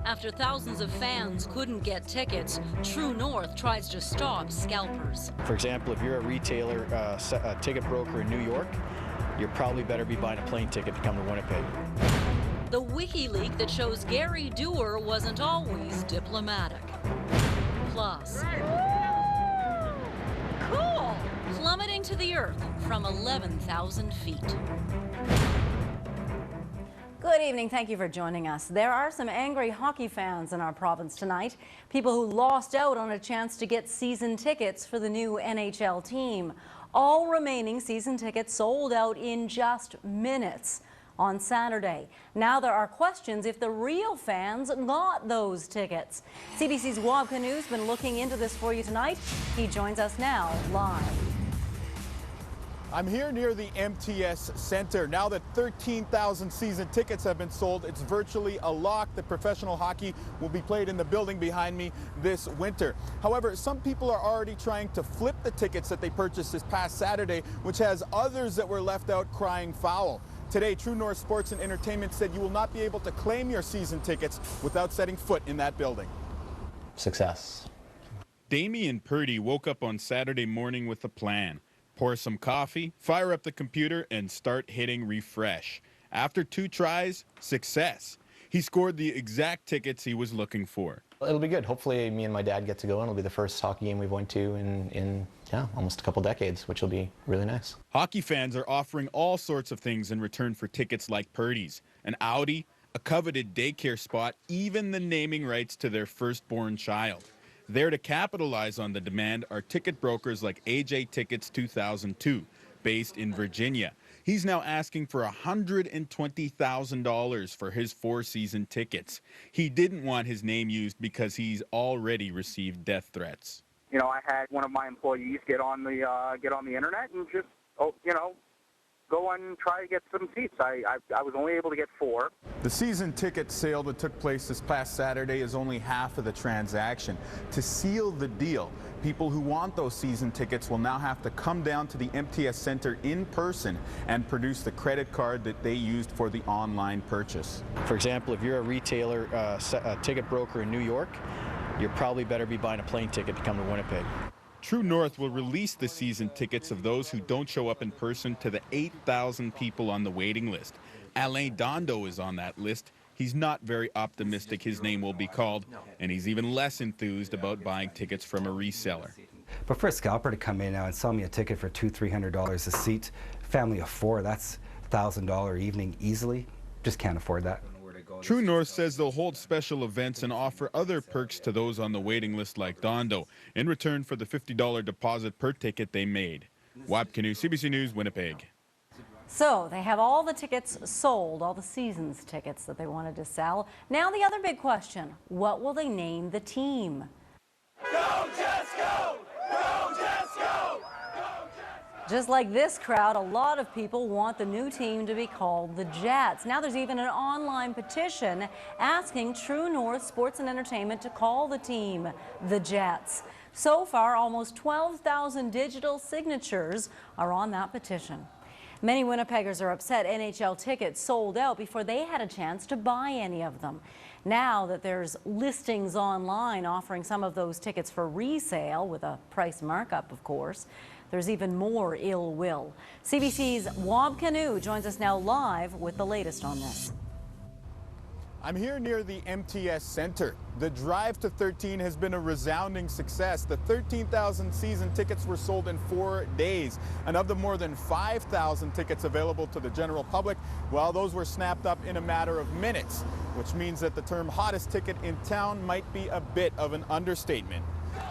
After thousands of fans couldn't get tickets, True North tries to stop scalpers. For example, if you're a retailer, a ticket broker in New York, you're probably better be buying a plane ticket to come to Winnipeg. The wiki leak that shows Gary Dewar wasn't always diplomatic. Plus, cool, plummeting to the earth from 11,000 feet. Good evening. Thank you for joining us. There are some angry hockey fans in our province tonight. People who lost out on a chance to get season tickets for the new NHL team. All remaining season tickets sold out in just minutes on Saturday. Now there are questions if the real fans got those tickets. CBC's Wab Canu's been looking into this for you tonight. He joins us now live. I'm here near the MTS Center. Now that 13,000 season tickets have been sold, it's virtually a lock that professional hockey will be played in the building behind me this winter. However, some people are already trying to flip the tickets that they purchased this past Saturday, which has others that were left out crying foul. Today, True North Sports and Entertainment said you will not be able to claim your season tickets without setting foot in that building. Success. Damian Purdy woke up on Saturday morning with a plan. Pour some coffee, fire up the computer, and start hitting refresh. After 2 tries, success. He scored the exact tickets he was looking for. It'll be good. Hopefully me and my dad get to go, and it'll be the first hockey game we've went to in almost a couple decades, which will be really nice. Hockey fans are offering all sorts of things in return for tickets like Purdy's. An Audi, a coveted daycare spot, even the naming rights to their firstborn child. There to capitalize on the demand are ticket brokers like AJ Tickets 2002, based in Virginia. He's now asking for $120,000 for his 4-season tickets. He didn't want his name used because he's already received death threats. You know, I had one of my employees get on the internet and just, go and try to get some seats. I was only able to get 4. The season ticket sale that took place this past Saturday is only half of the transaction. To seal the deal, people who want those season tickets will now have to come down to the MTS Center in person and produce the credit card that they used for the online purchase. For example, if you're a retailer, a ticket broker in New York, you're probably better be buying a plane ticket to come to Winnipeg. True North will release the season tickets of those who don't show up in person to the 8,000 people on the waiting list. Alain Dondo is on that list. He's not very optimistic his name will be called, and he's even less enthused about buying tickets from a reseller. But for a scalper to come in now and sell me a ticket for $200-300 a seat, family of 4, that's $1,000 evening easily. Just can't afford that. True North says they'll hold special events and offer other perks to those on the waiting list like Dondo in return for the $50 deposit per ticket they made. Wab Canu, CBC News, Winnipeg. So they have all the tickets sold, all the season's tickets that they wanted to sell. Now the other big question, what will they name the team? Go Jets go! Go Jets go! Just like this crowd, a lot of people want the new team to be called the Jets. Now there's even an online petition asking True North Sports and Entertainment to call the team the Jets. So far, almost 12,000 digital signatures are on that petition. Many Winnipeggers are upset NHL tickets sold out before they had a chance to buy any of them. Now that there's listings online offering some of those tickets for resale with a price markup, of course, there's even more ill will. CBC's Wab Canu joins us now live with the latest on this. I'm here near the MTS Center. The drive to 13 has been a resounding success. The 13,000 season tickets were sold in 4 days, and of the more than 5,000 tickets available to the general public, well, those were snapped up in a matter of minutes, which means that the term hottest ticket in town might be a bit of an understatement.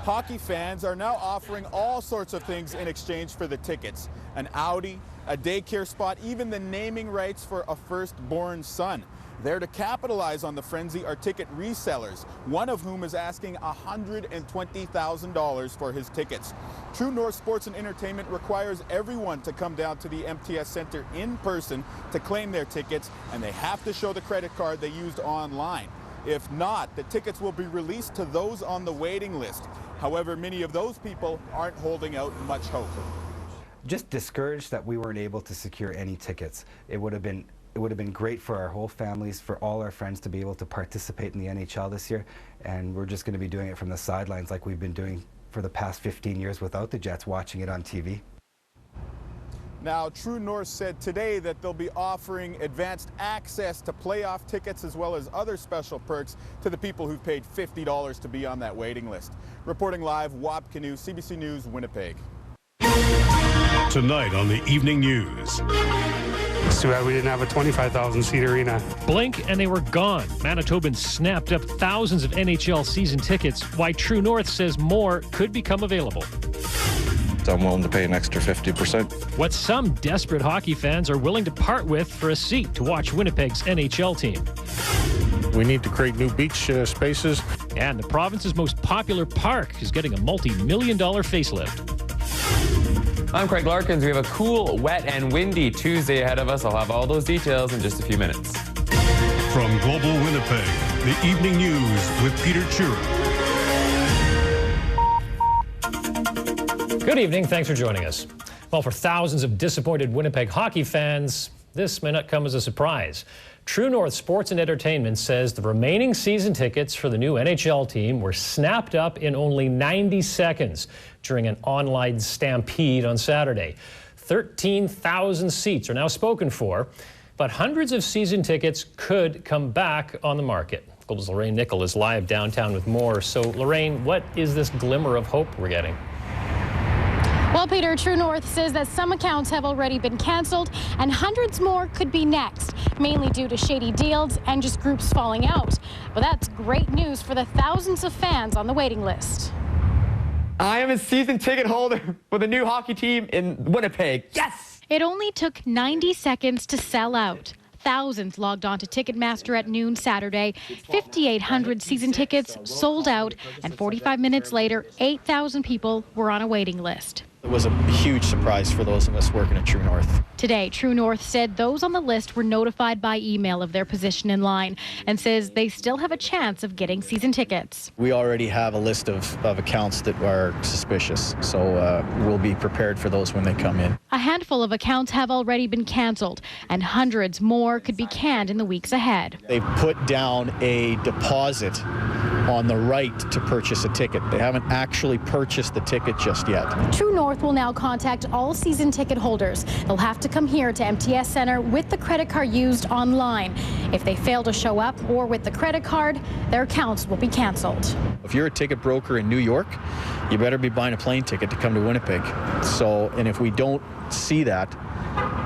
Hockey fans are now offering all sorts of things in exchange for the tickets. An Audi, a daycare spot, even the naming rights for a firstborn son. There to capitalize on the frenzy are ticket resellers, one of whom is asking $120,000 for his tickets. True North Sports and Entertainment requires everyone to come down to the MTS Center in person to claim their tickets, and they have to show the credit card they used online. If not, the tickets will be released to those on the waiting list. However, many of those people aren't holding out much hope. Just discouraged that we weren't able to secure any tickets. It would have been It would have been great for our whole families, for all our friends to be able to participate in the NHL this year, and we're just going to be doing it from the sidelines like we've been doing for the past 15 years without the Jets, watching it on TV. Now, True North said today that they'll be offering advanced access to playoff tickets as well as other special perks to the people who've paid $50 to be on that waiting list. Reporting live, Wab Canoe, CBC News, Winnipeg. Tonight on the evening news. It's too bad we didn't have a 25,000-seat arena. Blink and they were gone. Manitobans snapped up thousands of NHL season tickets. Why True North says more could become available. I'm willing to pay an extra 50%. What some desperate hockey fans are willing to part with for a seat to watch Winnipeg's NHL team. We need to create new beach spaces. And the province's most popular park is getting a multi-million-dollar facelift. I'm Craig Larkins. We have a cool, wet, and windy Tuesday ahead of us. I'll have all those details in just a few minutes. From Global Winnipeg, the evening news with Peter Chura. Good evening. Thanks for joining us. Well, for thousands of disappointed Winnipeg hockey fans, this may not come as a surprise. True North Sports and Entertainment says the remaining season tickets for the new NHL team were snapped up in only 90 seconds during an online stampede on Saturday. 13,000 seats are now spoken for, but hundreds of season tickets could come back on the market. Global's Lorraine Nickel is live downtown with more. So, Lorraine, what is this glimmer of hope we're getting? Well, Peter, True North says that some accounts have already been canceled and hundreds more could be next, mainly due to shady deals and just groups falling out. But that's great news for the thousands of fans on the waiting list. I am a season ticket holder for the new hockey team in Winnipeg. Yes! It only took 90 seconds to sell out. Thousands logged on to Ticketmaster at noon Saturday. 5,800 season tickets sold out, and 45 minutes later, 8,000 people were on a waiting list. It was a huge surprise for those of us working at True North. Today, True North said those on the list were notified by email of their position in line and says they still have a chance of getting season tickets. We already have a list of accounts that are suspicious, so we'll be prepared for those when they come in. A handful of accounts have already been canceled, and hundreds more could be canned in the weeks ahead. They've put down a deposit on the right to purchase a ticket. They haven't actually purchased the ticket just yet. True North will now contact all season ticket holders. They'll have to come here to MTS Center with the credit card used online. If they fail to show up or with the credit card, their accounts will be canceled. If you're a ticket broker in New York, you better be buying a plane ticket to come to Winnipeg. And if we don't see that,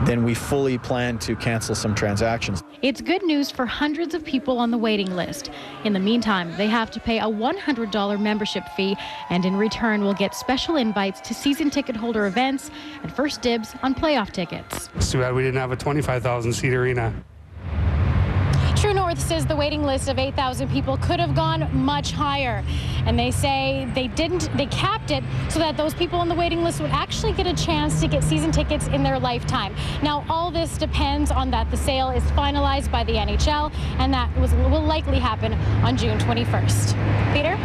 then we fully plan to cancel some transactions. It's good news for hundreds of people on the waiting list. In the meantime, they have to pay a $100 membership fee, and in return will get special invites to season ticket holder events and first dibs on playoff tickets. It's too bad we didn't have a 25,000-seat arena. True North says the waiting list of 8,000 people could have gone much higher. And they say they capped it so that those people on the waiting list would actually get a chance to get season tickets in their lifetime. Now, all this depends on that the sale is finalized by the NHL, and that will likely happen on June 21st. Peter?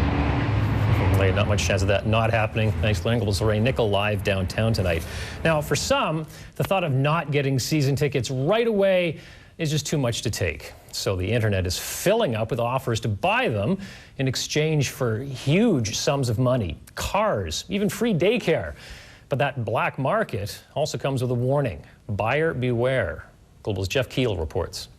Not much chance of that not happening. Thanks, Global's Lorraine Nickel live downtown tonight. Now, for some, the thought of not getting season tickets right away is just too much to take. So the internet is filling up with offers to buy them in exchange for huge sums of money, cars, even free daycare. But that black market also comes with a warning. Buyer beware. Global's Jeff Keel reports.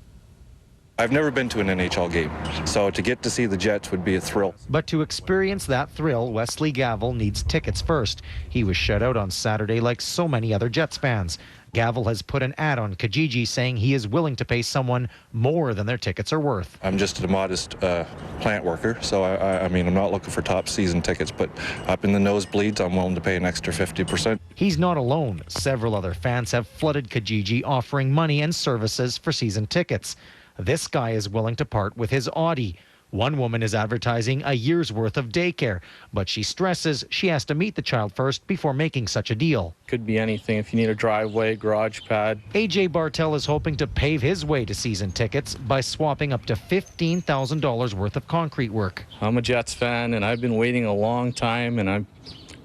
I've never been to an NHL game, so to get to see the Jets would be a thrill. But to experience that thrill, Wesley Gavel needs tickets first. He was shut out on Saturday like so many other Jets fans. Gavel has put an ad on Kijiji saying he is willing to pay someone more than their tickets are worth. I'm just a modest plant worker, so I mean, I'm not looking for top season tickets, but up in the nosebleeds, I'm willing to pay an extra 50%. He's not alone. Several other fans have flooded Kijiji offering money and services for season tickets. This guy is willing to part with his Audi. One woman is advertising a year's worth of daycare, but she stresses she has to meet the child first before making such a deal. Could be anything if you need a driveway, garage pad. AJ Bartel is hoping to pave his way to season tickets by swapping up to $15,000 worth of concrete work. I'm a Jets fan, and I've been waiting a long time, and I'm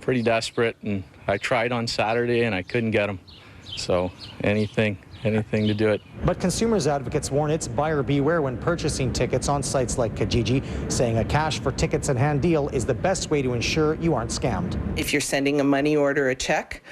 pretty desperate, and I tried on Saturday, and I couldn't get them. So anything anything to do it. But consumers advocates warn it's buyer beware when purchasing tickets on sites like Kijiji, saying a cash for tickets in hand deal is the best way to ensure you aren't scammed. If you're sending a money order, a check,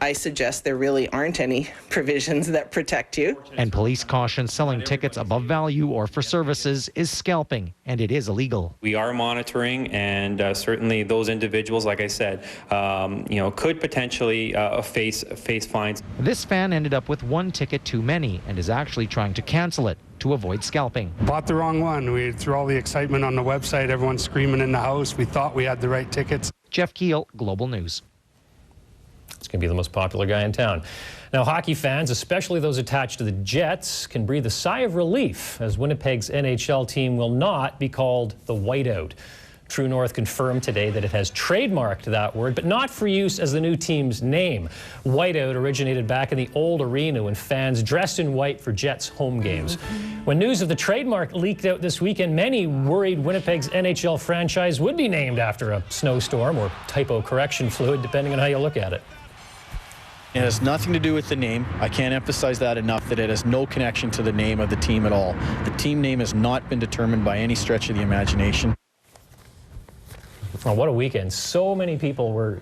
I suggest there really aren't any provisions that protect you. And police caution selling tickets above value or for services is scalping, and it is illegal. We are monitoring, and certainly those individuals, like I said, could potentially face fines. This fan ended up with one ticket too many and is actually trying to cancel it to avoid scalping. Bought the wrong one. Through all the excitement on the website, everyone's screaming in the house. We thought we had the right tickets. Jeff Keel, Global News. It's going to be the most popular guy in town. Now, hockey fans, especially those attached to the Jets, can breathe a sigh of relief as Winnipeg's NHL team will not be called the Whiteout. True North confirmed today that it has trademarked that word, but not for use as the new team's name. Whiteout originated back in the old arena when fans dressed in white for Jets home games. When news of the trademark leaked out this weekend, many worried Winnipeg's NHL franchise would be named after a snowstorm or typo correction fluid, depending on how you look at it. It has nothing to do with the name. I can't emphasize that enough, that it has no connection to the name of the team at all. The team name has not been determined by any stretch of the imagination. Well, what a weekend. So many people were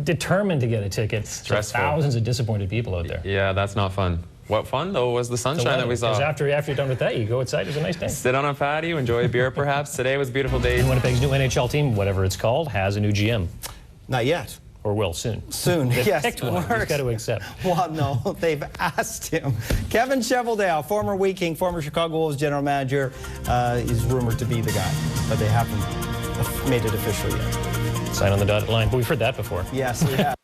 determined to get a ticket. Stressful. Thousands of disappointed people out there. Yeah, that's not fun. What fun, though, was the sunshine that we saw. Because after you're done with that, you go outside. It's a nice day. Sit on a patio, enjoy a beer, perhaps. Today was a beautiful day. And Winnipeg's new NHL team, whatever it's called, has a new GM. Not yet. Or will soon. Soon, They've yes. picked one. He's got to accept. Well, no, they've asked him. Kevin Cheveldale, former Wiking, former Chicago Wolves general manager, is rumored to be the guy, but they haven't made it official yet. Sign on the dotted line. But we've heard that before. Yes, we have.